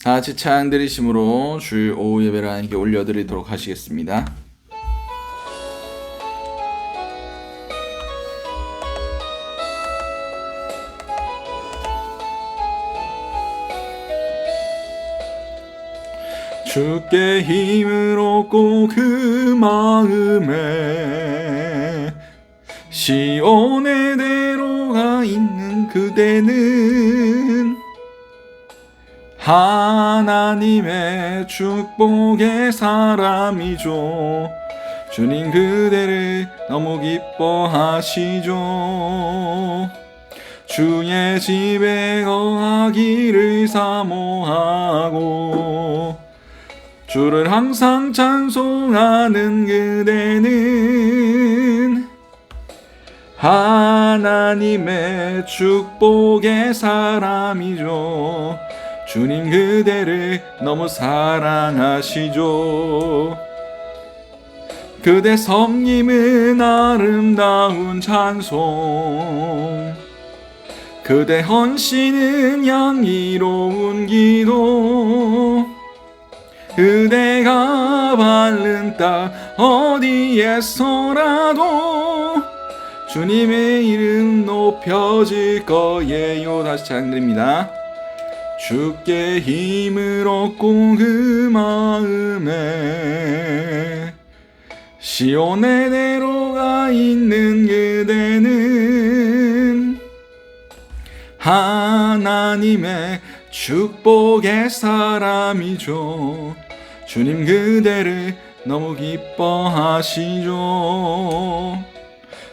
다 같이 찬양 드리심으로 주일 오후 예배를 하나님께 올려드리도록 하시겠습니다. 주께 힘을 얻고 그 마음에 시온의 대로가 있는 그대는 하나님의 축복의 사람이죠. 주님 그대를 너무 기뻐하시죠. 주의 집에 거하기를 사모하고 주를 항상 찬송하는 그대는 하나님의 축복의 사람이죠. 주님 그대를 너무 사랑하시죠. 그대 섬김은 아름다운 찬송, 그대 헌신은 양이로운 기도, 그대가 바른 땅 어디에서라도 주님의 이름 높여질 거예요. 다시 찬양드립니다. 주께 힘을 얻고 그 마음에 시온의 대로가 있는 그대는 하나님의 축복의 사람이죠. 주님 그대를 너무 기뻐하시죠.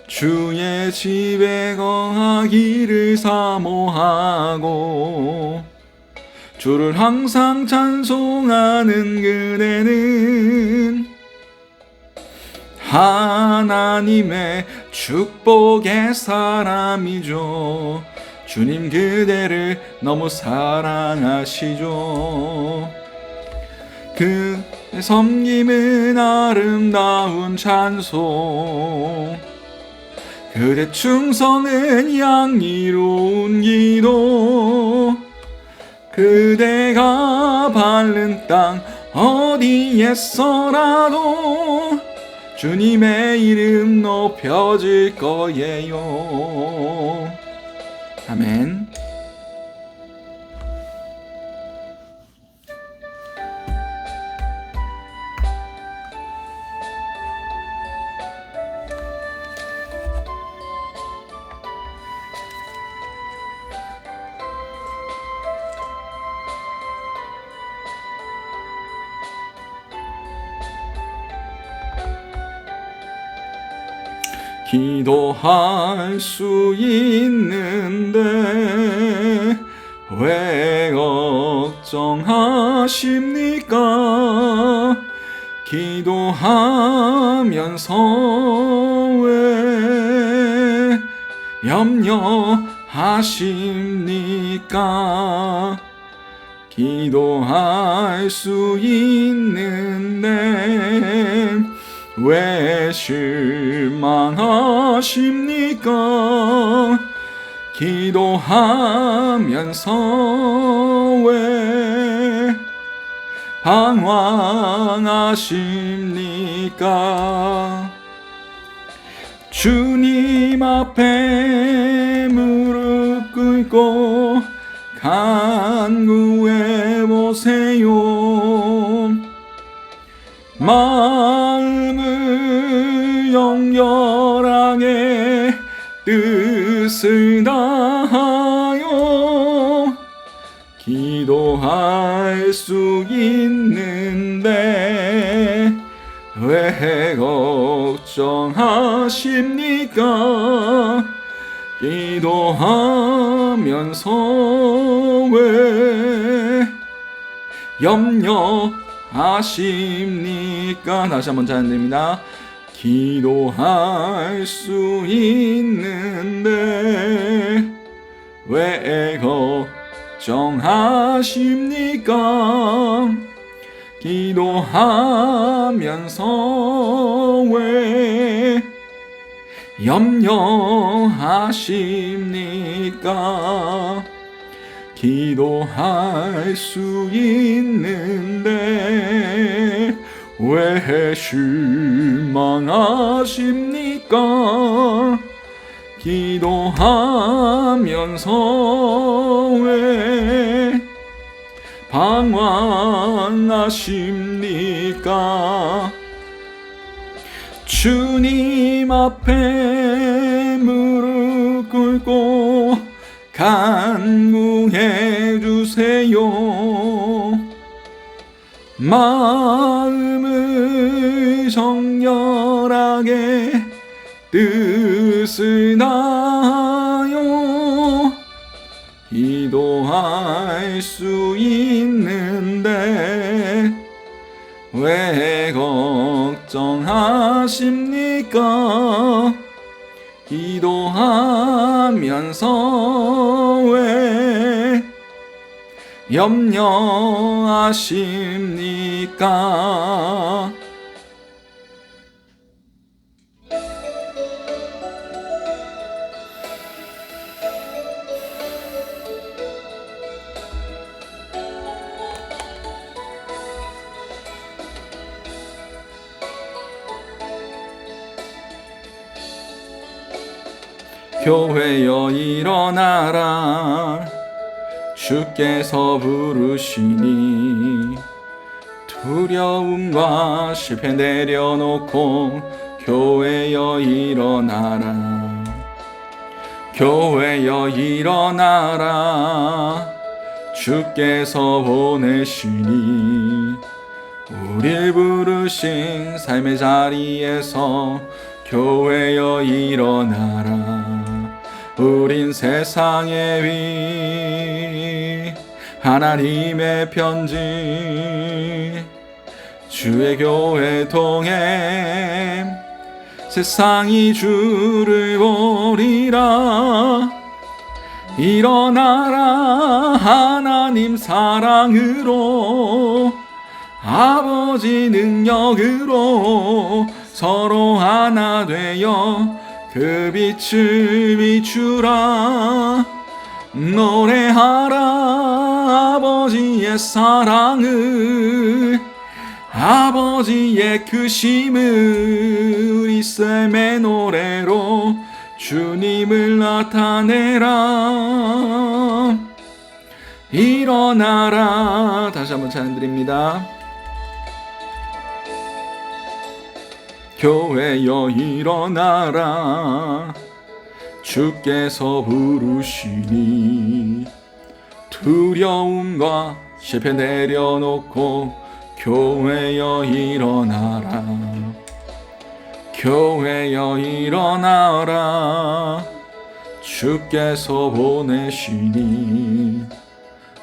주의 집에 거하기를 사모하고 주를 항상 찬송하는 그대는 하나님의 축복의 사람이죠. 주님 그대를 너무 사랑하시죠. 그 섬김은 아름다운 찬송, 그대 충성은 양이로운 기도, 그대가 바른 땅 어디에서라도 주님의 이름 높여질 거예요. 아멘. 기도할 수 있는데 왜 걱정하십니까? 기도하면서 왜 염려하십니까? 기도할 수 있는데 왜 실망하십니까? 기도하면서 왜 방황하십니까? 주님 앞에 무릎 꿇고 간구해 보세요. 마음을 영결하게 뜻을 다하여 기도할 수 있는데 왜 걱정하십니까? 기도하면서 왜 염려하십니까? 다시 한번 찬양드립니다. 기도할 수 있는데 왜 걱정하십니까? 기도하면서 왜 염려하십니까? 기도할 수 있는데 왜 실망하십니까? 기도하면서 왜 방황하십니까? 주님 앞에 무릎 꿇고 간구해 주세요. 마음을 정렬하게 뜻을 다하여 기도할 수 있는데 왜 걱정하십니까? 기도하면서 왜 염려하십니까? 교회여 일어나라 주께서 부르시니 두려움과 실패 내려놓고 교회여 일어나라 교회여 일어나라 주께서 보내시니 우릴 부르신 삶의 자리에서 교회여 일어나라 우린 세상의 위 하나님의 편지 주의 교회 통해 세상이 주를 보리라 일어나라 하나님 사랑으로 아버지 능력으로 서로 하나 되어 그 빛을 비추라 노래하라 아버지의 사랑을 아버지의 크심을 우리 삶의 노래로 주님을 나타내라 일어나라 다시 한번 찬양드립니다. 교회여 일어나라 주께서 부르시니 두려움과 실패 내려놓고 교회여 일어나라 교회여 일어나라 주께서 보내시니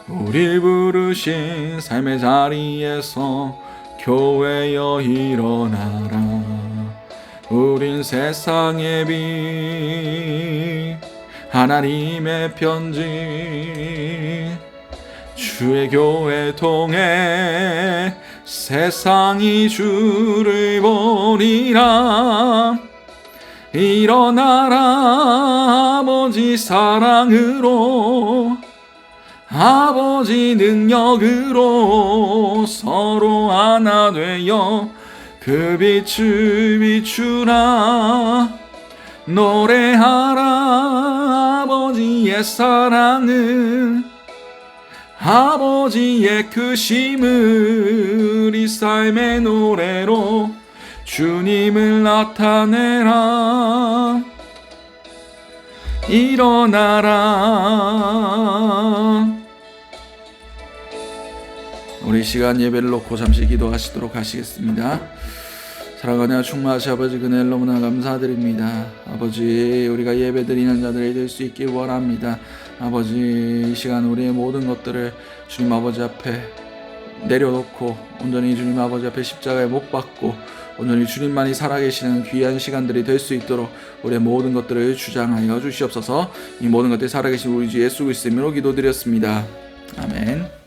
우리 부르신 삶의 자리에서 교회여 일어나라 우린 세상의 빛 하나님의 편지 주의 교회 통해 세상이 주를 보리라 일어나라 아버지 사랑으로 아버지 능력으로 서로 하나 되어 그 빛을 비추라 노래하라 아버지의 사랑을 아버지의 크심을 이 삶의 노래로 주님을 나타내라 일어나라 우리 시간 예배를 놓고 잠시 기도하시도록 하시겠습니다. 사랑하는 충만하신 아버지 은혜를 너무나 감사드립니다. 아버지 우리가 예배드리는 자들이 될 수 있길 원합니다. 아버지 이 시간 우리의 모든 것들을 주님 아버지 앞에 내려놓고 온전히 주님 아버지 앞에 십자가에 못 박고 온전히 주님만이 살아계시는 귀한 시간들이 될 수 있도록 우리의 모든 것들을 주장하여 주시옵소서. 이 모든 것들이 살아계신 우리 주 예수 그리스도로 기도드렸습니다. 아멘.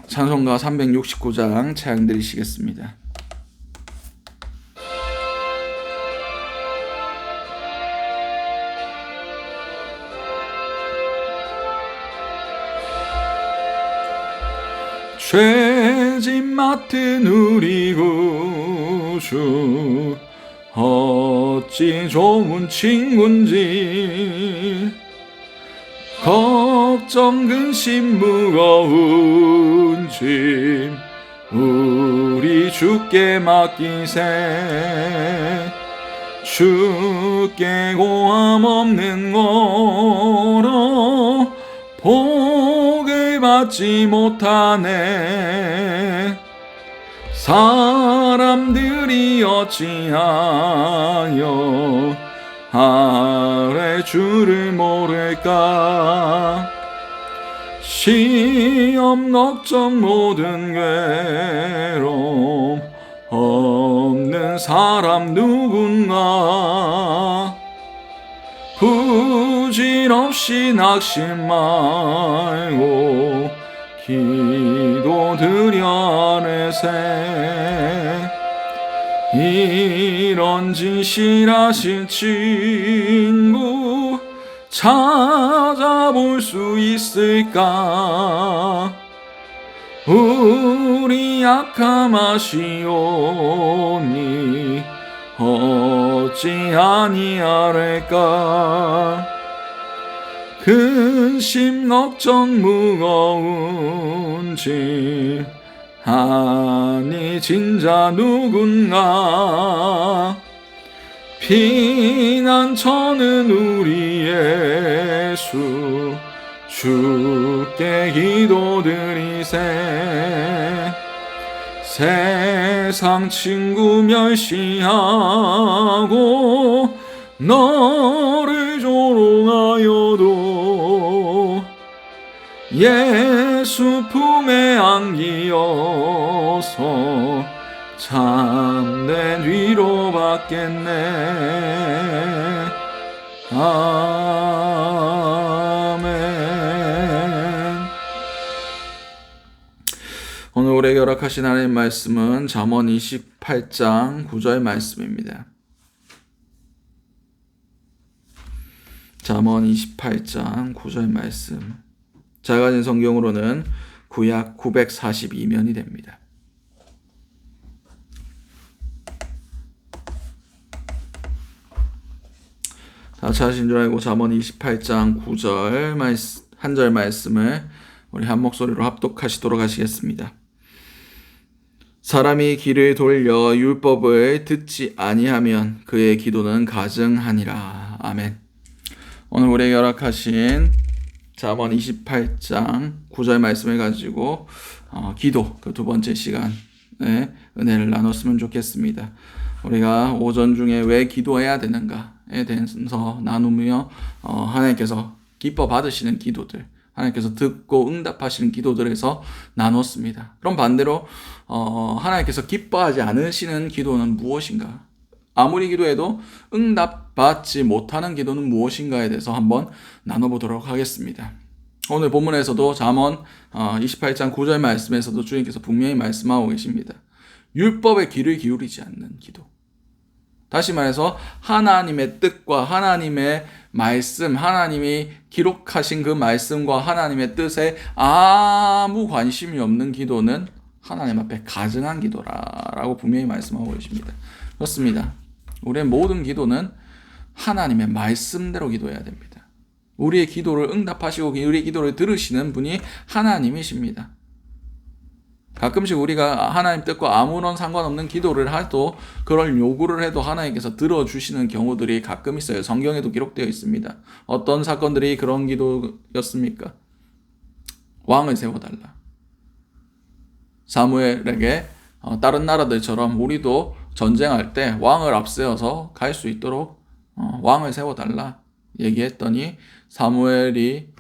찬송가 369장 찬양 드리시겠습니다. 죄짐 맡은 우리 구주 어찌 좋은 친군지 걱정 근심 무거운 짐 우리 주께 맡기세 주께 고함 없는 거로 복을 받지 못하네 사람들이 어찌하여 아래 주를 모를까 시험 걱정 모든 괴로움 없는 사람 누군가 부질없이 낙심 말고 기도드려 아뢰세 이런 진실하신 친구 찾아볼 수 있을까 우리 약함 아시오니 어찌 아니하랄까 근심 걱정 무거운 짐 아니 진자 누군가 피난처는 우리 예수 주께 기도드리세 세상 친구 멸시하고 너를 조롱하여도 예수 품에 안기어서 참된 위로 받겠네 아멘. 오늘 우리에게 허락하신 하나님 말씀은 잠언 28장 9절 말씀입니다. 잠언 28장 9절 말씀 작아진 성경으로는 구약 942면이 됩니다. 다 찾으신 줄 알고 잠언 28장 9절 한 절 말씀을 우리 한 목소리로 합독하시도록 하시겠습니다. 사람이 귀를 돌려 율법을 듣지 아니하면 그의 기도는 가증하니라. 아멘. 오늘 우리에게 허락하신 잠언 28장 9절 말씀을 가지고 기도 그 두 번째 시간에 은혜를 나눴으면 좋겠습니다. 우리가 오전 중에 왜 기도해야 되는가에 대해서 나누며 하나님께서 기뻐 받으시는 기도들, 하나님께서 듣고 응답하시는 기도들에서 나눴습니다. 그럼 반대로 하나님께서 기뻐하지 않으시는 기도는 무엇인가? 아무리 기도해도 응답받지 못하는 기도는 무엇인가에 대해서 한번 나눠보도록 하겠습니다. 오늘 본문에서도 잠언 28장 9절 말씀에서도 주님께서 분명히 말씀하고 계십니다. 율법에 귀를 기울이지 않는 기도. 다시 말해서 하나님의 뜻과 하나님의 말씀, 하나님이 기록하신 그 말씀과 하나님의 뜻에 아무 관심이 없는 기도는 하나님 앞에 가증한 기도라라고 분명히 말씀하고 계십니다. 그렇습니다. 우리의 모든 기도는 하나님의 말씀대로 기도해야 됩니다. 우리의 기도를 응답하시고 우리의 기도를 들으시는 분이 하나님이십니다. 가끔씩 우리가 하나님 뜻과 아무런 상관없는 기도를 해도 그걸 요구를 해도 하나님께서 들어주시는 경우들이 가끔 있어요. 성경에도 기록되어 있습니다. 어떤 사건들이 그런 기도였습니까? 왕을 세워달라. 사무엘에게 다른 나라들처럼 우리도 전쟁할 때 왕을 앞세워서 갈 수 있도록 왕을 세워달라 얘기했더니 사무엘이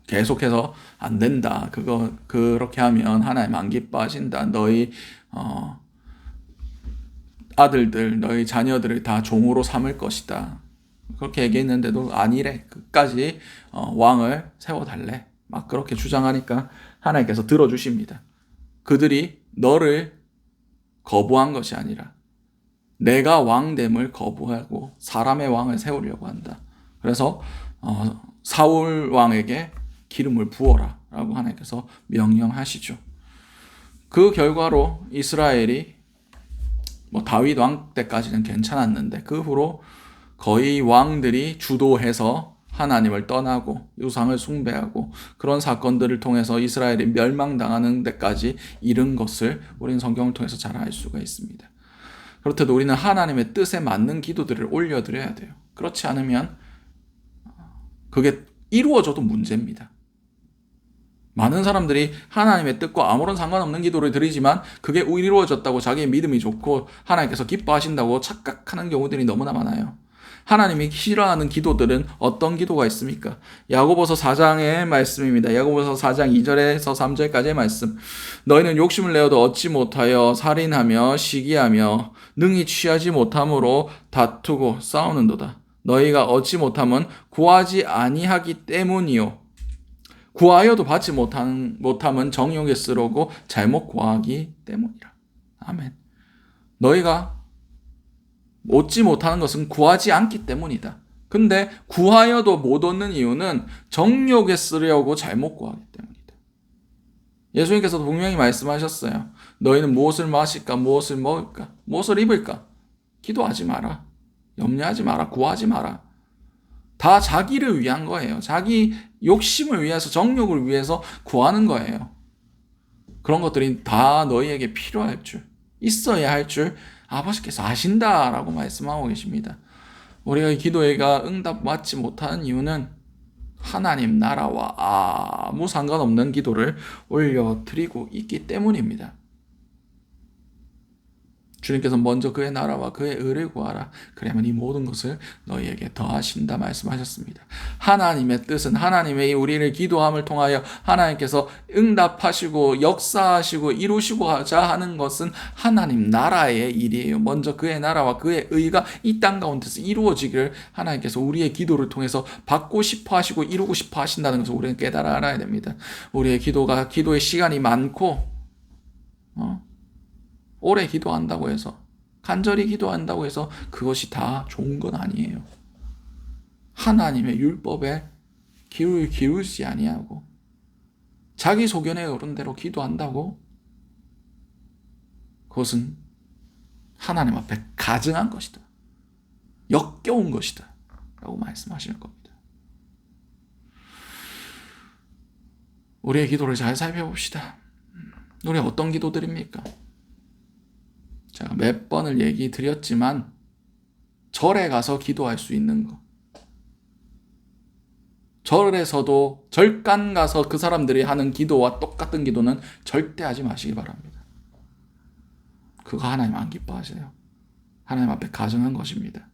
계속해서 안 된다. 그렇게 하면 하나님 안 기뻐하신다. 너희 아들들, 너희 자녀들을 다 종으로 삼을 것이다. 그렇게 얘기했는데도 아니래. 끝까지 왕을 세워달래. 막 그렇게 주장하니까 하나님께서 들어주십니다. 그들이 너를 거부한 것이 아니라 내가 왕됨을 거부하고 사람의 왕을 세우려고 한다. 그래서 사울 왕에게 기름을 부어라. 라고 하나님께서 명령하시죠. 그 결과로 이스라엘이 다윗 왕 때까지는 괜찮았는데 그 후로 거의 왕들이 주도해서 하나님을 떠나고 우상을 숭배하고 그런 사건들을 통해서 이스라엘이 멸망당하는 데까지 이른 것을 우리는 성경을 통해서 잘 알 수가 있습니다. 그렇다도 우리는 하나님의 뜻에 맞는 기도들을 올려드려야 돼요. 그렇지 않으면 그게 이루어져도 문제입니다. 많은 사람들이 하나님의 뜻과 아무런 상관없는 기도를 드리지만 그게 이루어졌다고 자기의 믿음이 좋고 하나님께서 기뻐하신다고 착각하는 경우들이 너무나 많아요. 하나님이 싫어하는 기도들은 어떤 기도가 있습니까? 야고보서 4장의 말씀입니다. 야고보서 4장 2절에서 3절까지의 말씀. 너희는 욕심을 내어도 얻지 못하여 살인하며 시기하며 능히 취하지 못함으로 다투고 싸우는도다. 너희가 얻지 못함은 구하지 아니하기 때문이요. 구하여도 받지 못함은 정욕에 쓰러고 잘못 구하기 때문이라. 아멘. 너희가 얻지 못하는 것은 구하지 않기 때문이다. 근데 구하여도 못 얻는 이유는 정욕에 쓰려고 잘못 구하기 때문이다. 예수님께서도 분명히 말씀하셨어요. 너희는 무엇을 마실까? 무엇을 먹을까? 무엇을 입을까? 기도하지 마라. 염려하지 마라. 구하지 마라. 다 자기를 위한 거예요. 자기 욕심을 위해서, 정욕을 위해서 구하는 거예요. 그런 것들이 다 너희에게 필요할 줄, 있어야 할 줄 아버지께서 아신다라고 말씀하고 계십니다. 우리가 기도가 응답받지 못하는 이유는 하나님 나라와 아무 상관없는 기도를 올려드리고 있기 때문입니다. 주님께서 먼저 그의 나라와 그의 의를 구하라. 그러면 이 모든 것을 너희에게 더하신다 말씀하셨습니다. 하나님의 뜻은 하나님의 우리를 기도함을 통하여 하나님께서 응답하시고 역사하시고 이루시고자 하는 것은 하나님 나라의 일이에요. 먼저 그의 나라와 그의 의가 이 땅 가운데서 이루어지기를 하나님께서 우리의 기도를 통해서 받고 싶어 하시고 이루고 싶어 하신다는 것을 우리는 깨달아 알아야 됩니다. 우리의 기도의 시간이 많고 오래 기도한다고 해서, 간절히 기도한다고 해서 그것이 다 좋은 건 아니에요. 하나님의 율법에 귀를 기울지 아니하고 자기 소견에 오른 대로 기도한다고 그것은 하나님 앞에 가증한 것이다. 역겨운 것이다. 라고 말씀하시는 겁니다. 우리의 기도를 잘 살펴봅시다. 우리 어떤 기도드립니까? 제가 몇 번을 얘기 드렸지만 절에 가서 기도할 수 있는 거. 절에서도 절간 가서 그 사람들이 하는 기도와 똑같은 기도는 절대 하지 마시기 바랍니다. 그거 하나님 안 기뻐하세요. 하나님 앞에 가증한 것입니다.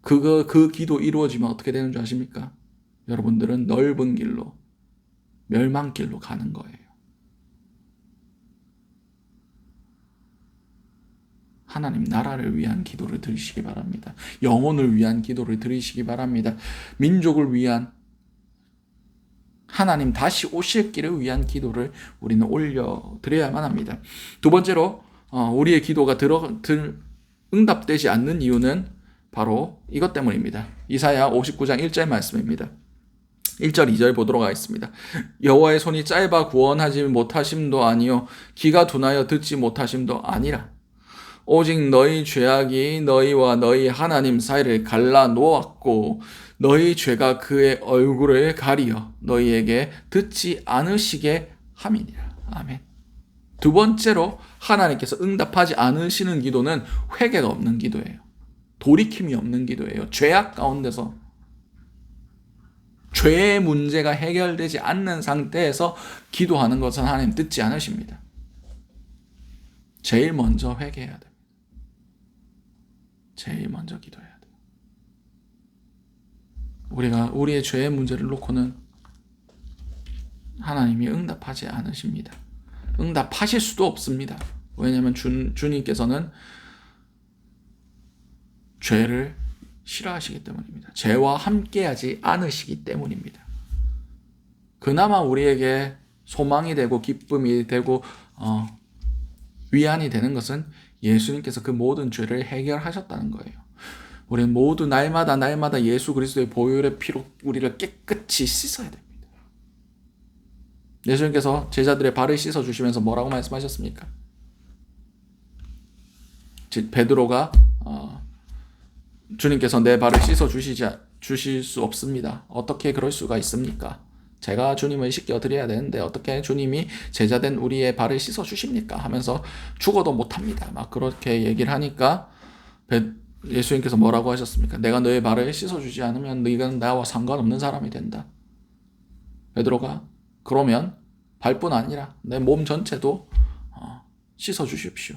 그 기도 이루어지면 어떻게 되는 줄 아십니까? 여러분들은 넓은 길로, 멸망길로 가는 거예요. 하나님 나라를 위한 기도를 드리시기 바랍니다. 영혼을 위한 기도를 드리시기 바랍니다. 민족을 위한, 하나님 다시 오실 길을 위한 기도를 우리는 올려드려야만 합니다. 두 번째로 우리의 기도가 응답되지 않는 이유는 바로 이것 때문입니다. 이사야 59장 1절 말씀입니다. 1절 2절 보도록 하겠습니다. 여호와의 손이 짧아 구원하지 못하심도 아니요 귀가 둔하여 듣지 못하심도 아니라 오직 너희 죄악이 너희와 너희 하나님 사이를 갈라 놓았고 너희 죄가 그의 얼굴을 가리어 너희에게 듣지 않으시게 함이니라. 아멘. 두 번째로 하나님께서 응답하지 않으시는 기도는 회개가 없는 기도예요. 돌이킴이 없는 기도예요. 죄악 가운데서 죄의 문제가 해결되지 않는 상태에서 기도하는 것은 하나님 듣지 않으십니다. 제일 먼저 회개해야 됩니다. 제일 먼저 기도해야 돼요. 우리가 우리의 죄의 문제를 놓고는 하나님이 응답하지 않으십니다. 응답하실 수도 없습니다. 왜냐하면 주님께서는 죄를 싫어하시기 때문입니다. 죄와 함께하지 않으시기 때문입니다. 그나마 우리에게 소망이 되고 기쁨이 되고 위안이 되는 것은 예수님께서 그 모든 죄를 해결하셨다는 거예요. 우리는 모두 날마다 예수 그리스도의 보혈의 피로 우리를 깨끗이 씻어야 됩니다. 예수님께서 제자들의 발을 씻어주시면서 뭐라고 말씀하셨습니까? 베드로가 주님께서 내 발을 주실 수 없습니다. 어떻게 그럴 수가 있습니까? 제가 주님을 씻겨드려야 되는데 어떻게 주님이 제자된 우리의 발을 씻어주십니까? 하면서 죽어도 못합니다. 막 그렇게 얘기를 하니까 예수님께서 뭐라고 하셨습니까? 내가 너의 발을 씻어주지 않으면 너희가 나와 상관없는 사람이 된다. 베드로가 그러면 발뿐 아니라 내 몸 전체도 씻어주십시오.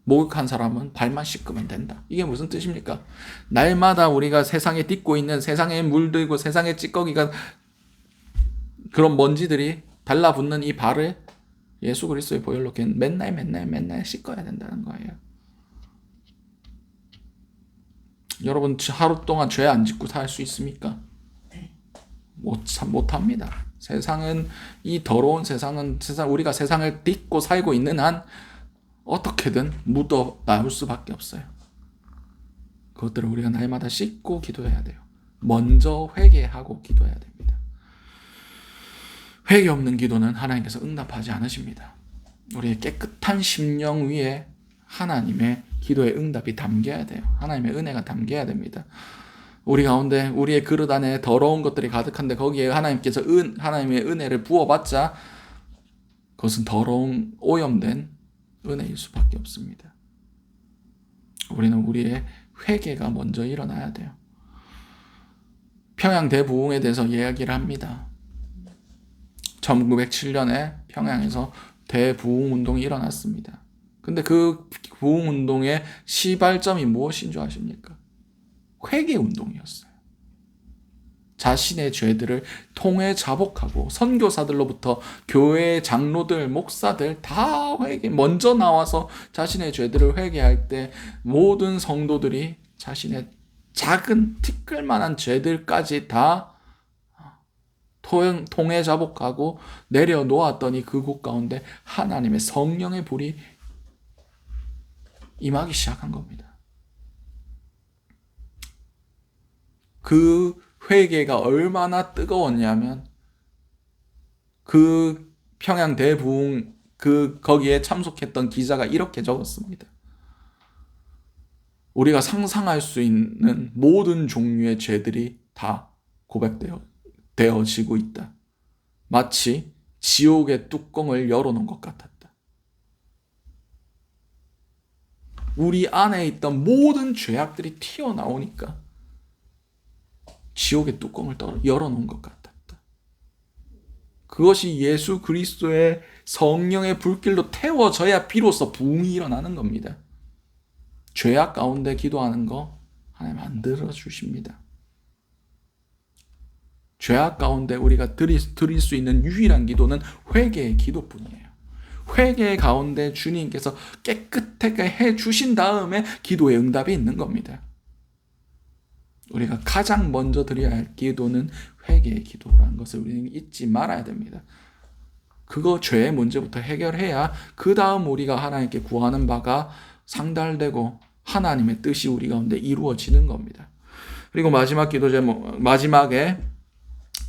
목욕한 사람은 발만 씻으면 된다. 이게 무슨 뜻입니까? 날마다 우리가 세상에 딛고 있는 세상에 물들고 세상에 찌꺼기가 그런 먼지들이 달라붙는 이 발을 예수 그리스도의 보혈로 맨날 씻어야 된다는 거예요. 여러분 하루 동안 죄 안 짓고 살 수 있습니까? 못합니다. 세상은 이 더러운 세상은 우리가 세상을 딛고 살고 있는 한 어떻게든 묻어 나올 수밖에 없어요. 그것들을 우리가 날마다 씻고 기도해야 돼요. 먼저 회개하고 기도해야 됩니다. 회개 없는 기도는 하나님께서 응답하지 않으십니다. 우리의 깨끗한 심령 위에 하나님의 기도의 응답이 담겨야 돼요. 하나님의 은혜가 담겨야 됩니다. 우리 가운데 우리의 그릇 안에 더러운 것들이 가득한데 거기에 하나님께서 하나님의 은혜를 부어봤자 그것은 더러운 오염된 은혜일 수밖에 없습니다. 우리는 우리의 회개가 먼저 일어나야 돼요. 평양 대부흥에 대해서 이야기를 합니다. 1907년에 평양에서 대부흥운동이 일어났습니다. 근데 그 부흥운동의 시발점이 무엇인 줄 아십니까? 회개운동이었어요. 자신의 죄들을 통해 자복하고 선교사들로부터 교회 장로들, 목사들 다 먼저 나와서 자신의 죄들을 회개할 때 모든 성도들이 자신의 작은 티끌만한 죄들까지 다 통해 자복하고 내려놓았더니 그곳 가운데 하나님의 성령의 불이 임하기 시작한 겁니다. 그 회개가 얼마나 뜨거웠냐면 그 평양 대부흥 거기에 참석했던 기자가 이렇게 적었습니다. 우리가 상상할 수 있는 모든 종류의 죄들이 다 고백되어지고 있다. 마치 지옥의 뚜껑을 열어놓은 것 같았다. 우리 안에 있던 모든 죄악들이 튀어나오니까 지옥의 뚜껑을 열어놓은 것 같았다. 그것이 예수 그리스도의 성령의 불길로 태워져야 비로소 부흥이 일어나는 겁니다. 죄악 가운데 기도하는 거 하나님 안 들어주십니다. 죄악 가운데 우리가 드릴 수 있는 유일한 기도는 회개의 기도뿐이에요. 회개 가운데 주님께서 깨끗하게 해주신 다음에 기도의 응답이 있는 겁니다. 우리가 가장 먼저 드려야 할 기도는 회개의 기도라는 것을 우리는 잊지 말아야 됩니다. 그거 죄의 문제부터 해결해야 그 다음 우리가 하나님께 구하는 바가 상달되고 하나님의 뜻이 우리 가운데 이루어지는 겁니다. 그리고 마지막 기도 제목, 마지막에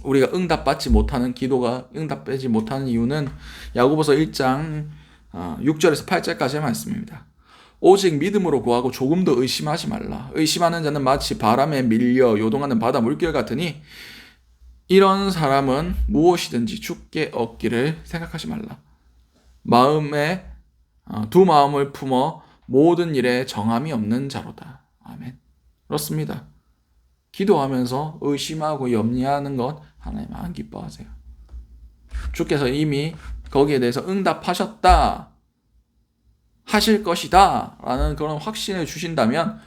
우리가 응답받지 못하는 기도가 응답되지 못하는 이유는 야고보서 1장 6절에서 8절까지의 말씀입니다. 오직 믿음으로 구하고 조금도 의심하지 말라. 의심하는 자는 마치 바람에 밀려 요동하는 바다 물결 같으니 이런 사람은 무엇이든지 죽게 얻기를 생각하지 말라. 두 마음을 품어 모든 일에 정함이 없는 자로다. 아멘. 그렇습니다. 기도하면서 의심하고 염려하는 것 하나님 안 기뻐하세요. 주께서 이미 거기에 대해서 응답하셨다. 하실 것이다 라는 그런 확신을 주신다면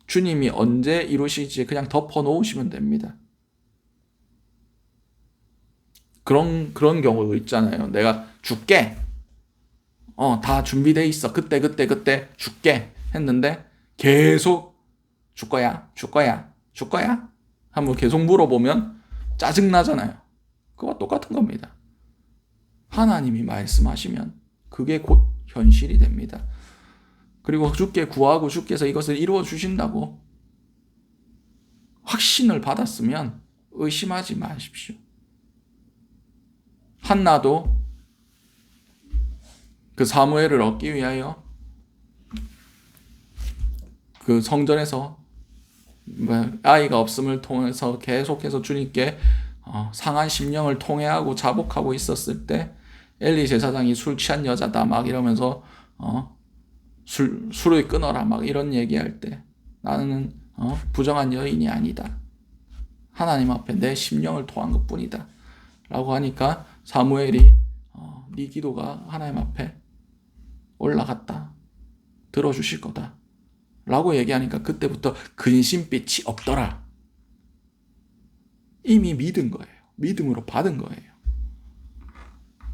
주님이 언제 이루실지 그냥 덮어 놓으시면 됩니다. 그런 경우도 있잖아요. 내가 줄게. 다 준비돼 있어. 그때 줄게 했는데 계속 줄 거야. 한번 계속 물어보면 짜증나잖아요. 그와 똑같은 겁니다. 하나님이 말씀하시면 그게 곧 현실이 됩니다. 그리고 주께 구하고 주께서 이것을 이루어 주신다고 확신을 받았으면 의심하지 마십시오. 한나도 그 사무엘을 얻기 위하여 그 성전에서 아이가 없음을 통해서 계속해서 주님께 상한 심령을 통회하고 자복하고 있었을 때 엘리 제사장이 술 취한 여자다 막 이러면서 술을 끊어라 막 이런 얘기할 때 나는 부정한 여인이 아니다. 하나님 앞에 내 심령을 토한 것뿐이다 라고 하니까 사무엘이 네 기도가 하나님 앞에 올라갔다. 들어주실 거다 라고 얘기하니까 그때부터 근심빛이 없더라. 이미 믿은 거예요. 믿음으로 받은 거예요.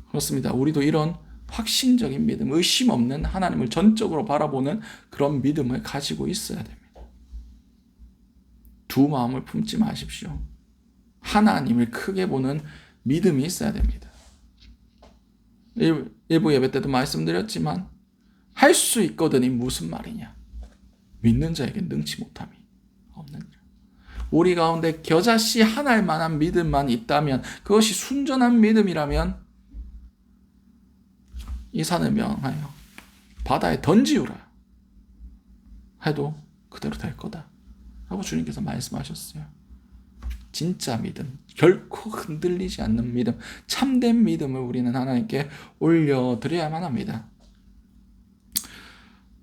그렇습니다. 우리도 이런 확신적인 믿음, 의심 없는 하나님을 전적으로 바라보는 그런 믿음을 가지고 있어야 됩니다. 두 마음을 품지 마십시오. 하나님을 크게 보는 믿음이 있어야 됩니다. 일부 예배 때도 말씀드렸지만 할 수 있거든이 무슨 말이냐. 믿는 자에게 능치 못함이 없느니라. 우리 가운데 겨자씨 하나일 만한 믿음만 있다면, 그것이 순전한 믿음이라면 이 산을 명하여 바다에 던지우라 해도 그대로 될 거다 라고 주님께서 말씀하셨어요. 진짜 믿음, 결코 흔들리지 않는 믿음, 참된 믿음을 우리는 하나님께 올려드려야만 합니다.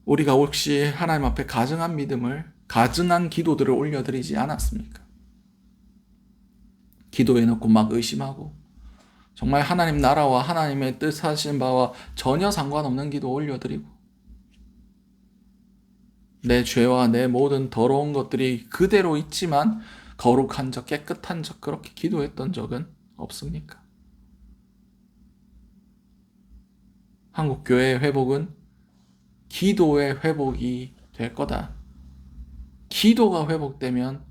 우리가 혹시 하나님 앞에 가증한 믿음을, 가증한 기도들을 올려드리지 않았습니까? 기도해놓고 막 의심하고 정말 하나님 나라와 하나님의 뜻하신 바와 전혀 상관없는 기도 올려드리고 내 죄와 내 모든 더러운 것들이 그대로 있지만 거룩한 적, 깨끗한 적 그렇게 기도했던 적은 없습니까? 한국교회의 회복은 기도의 회복이 될 거다. 기도가 회복되면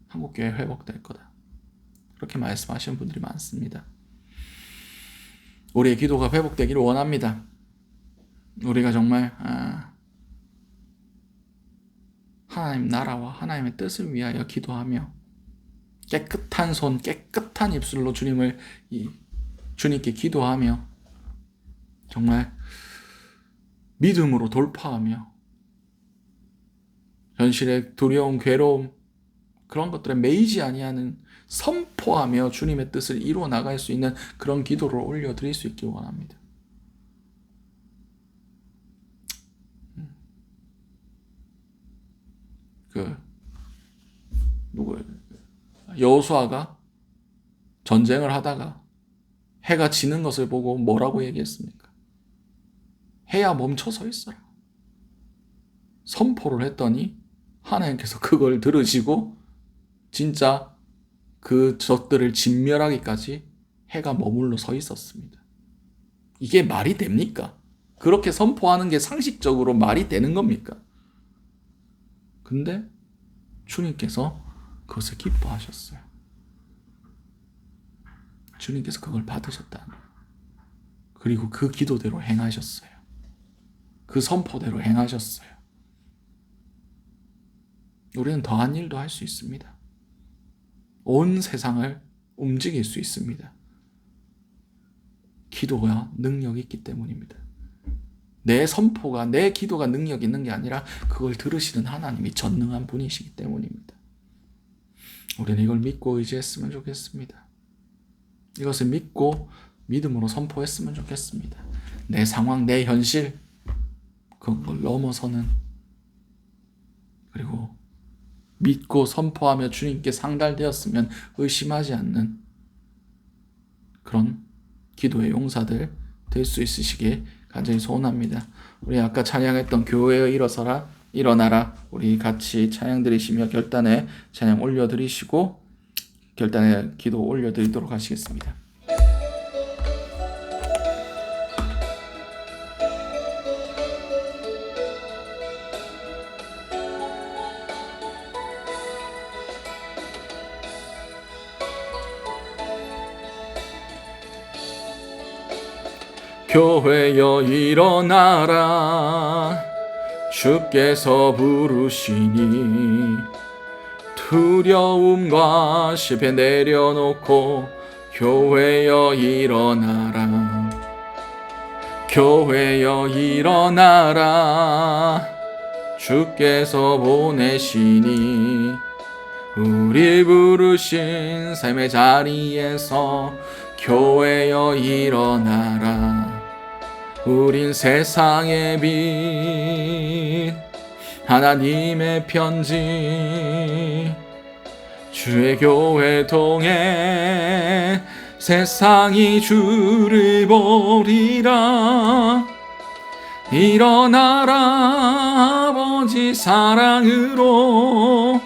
한국교회 회복될 거다. 그렇게 말씀하시는 분들이 많습니다. 우리의 기도가 회복되기를 원합니다. 우리가 정말 하나님 나라와 하나님의 뜻을 위하여 기도하며 깨끗한 손, 깨끗한 입술로 주님께 기도하며 정말 믿음으로 돌파하며 현실의 두려움, 괴로움 그런 것들에 매이지 아니하는 선포하며 주님의 뜻을 이루어 나갈 수 있는 그런 기도를 올려드릴 수 있길 원합니다. 여호수아가 전쟁을 하다가 해가 지는 것을 보고 뭐라고 얘기했습니까? 해야 멈춰 서 있어라. 선포를 했더니 하나님께서 그걸 들으시고 진짜 그 적들을 진멸하기까지 해가 머물러 서 있었습니다. 이게 말이 됩니까? 그렇게 선포하는 게 상식적으로 말이 되는 겁니까? 근데 주님께서 그것을 기뻐하셨어요. 주님께서 그걸 받으셨다. 그리고 그 기도대로 행하셨어요. 그 선포대로 행하셨어요. 우리는 더한 일도 할 수 있습니다. 온 세상을 움직일 수 있습니다. 기도가 능력이 있기 때문입니다. 내 선포가, 내 기도가 능력이 있는 게 아니라 그걸 들으시는 하나님이 전능한 분이시기 때문입니다. 우리는 이걸 믿고 의지했으면 좋겠습니다. 이것을 믿고 믿음으로 선포했으면 좋겠습니다. 내 상황, 내 현실, 그걸 넘어서는, 그리고 믿고 선포하며 주님께 상달되었으면 의심하지 않는 그런 기도의 용사들 될 수 있으시길 간절히 소원합니다. 우리 아까 찬양했던 교회에 일어서라, 일어나라, 우리 같이 찬양 드리시며 결단의 찬양 올려드리시고 결단의 기도 올려드리도록 하시겠습니다. 교회여 일어나라, 주께서 부르시니 두려움과 실패 내려놓고 교회여 일어나라. 교회여 일어나라. 주께서 보내시니 우리 부르신 삶의 자리에서 교회여 일어나라. 우린 세상의 빛, 하나님의 편지, 주의 교회 통해 세상이 주를 버리라. 일어나라. 아버지 사랑으로,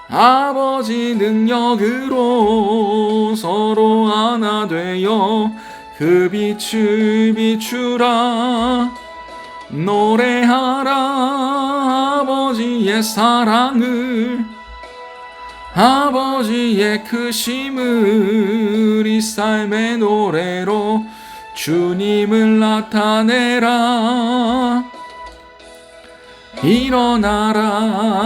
아버지 능력으로 서로 하나 되어 그 빛을 비추라. 노래하라. 아버지의 사랑을, 아버지의 크심을 이 삶의 노래로 주님을 나타내라.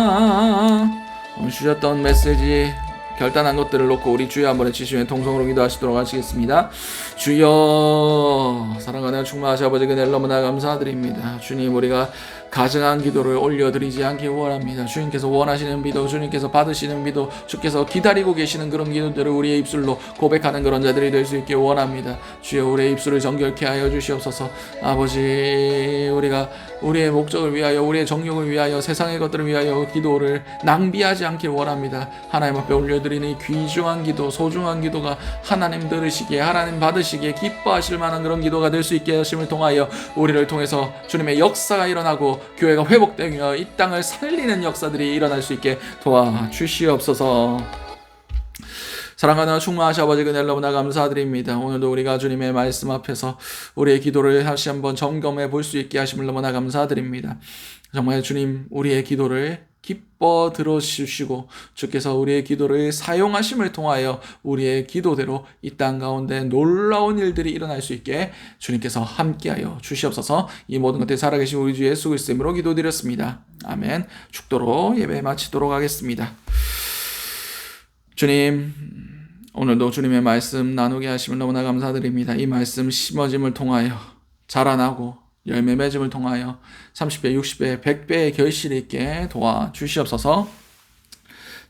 일어나라. 오늘 주셨던 메시지 결단한 것들을 놓고 우리 주여 한번 외치시면 통성으로 기도하시도록 하시겠습니다. 주여, 사랑하는 충만하신 아버지 그늘 너무나 감사드립니다. 주님, 우리가 가증한 기도를 올려드리지 않기 원합니다. 주님께서 원하시는 기도, 주님께서 받으시는 기도, 주께서 기다리고 계시는 그런 기도들을 우리의 입술로 고백하는 그런 자들이 될 수 있게 원합니다. 주여, 우리의 입술을 정결케 하여 주시옵소서. 아버지, 우리가 우리의 목적을 위하여, 우리의 정욕을 위하여, 세상의 것들을 위하여 기도를 낭비하지 않길 원합니다. 하나님 앞에 올려드리는 이 귀중한 기도, 소중한 기도가 하나님 들으시기에, 하나님 받으시기에 기뻐하실 만한 그런 기도가 될 수 있게 하심을 통하여 우리를 통해서 주님의 역사가 일어나고 교회가 회복되며 이 땅을 살리는 역사들이 일어날 수 있게 도와주시옵소서. 사랑하는 충만하신 아버지 그늘 너무나 감사드립니다. 오늘도 우리가 주님의 말씀 앞에서 우리의 기도를 다시 한번 점검해 볼 수 있게 하심을 너무나 감사드립니다. 정말 주님, 우리의 기도를 기뻐 들어주시고 주께서 우리의 기도를 사용하심을 통하여 우리의 기도대로 이 땅 가운데 놀라운 일들이 일어날 수 있게 주님께서 함께하여 주시옵소서. 이 모든 것들 살아계신 우리 주 예수 그리스도의 이름으로 기도드렸습니다. 아멘. 축도로 예배 마치도록 하겠습니다. 주님, 오늘도 주님의 말씀 나누게 하심을 너무나 감사드립니다. 이 말씀 심어짐을 통하여 자라나고 열매 맺음을 통하여 30배, 60배, 100배의 결실이 있게 도와주시옵소서.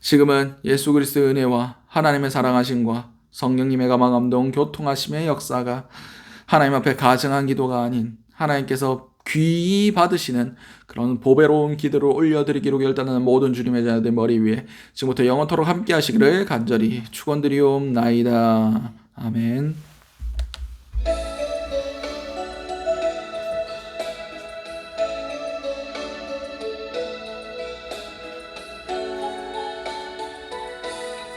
지금은 예수 그리스도의 은혜와 하나님의 사랑하심과 성령님의 감화 감동 교통하심의 역사가 하나님 앞에 가증한 기도가 아닌 하나님께서 귀히 받으시는 그런 보배로운 기도를 올려드리기로 결단하는 모든 주님의 자녀들 머리 위에 지금부터 영원토록 함께 하시기를 간절히 축원드리옵나이다. 아멘.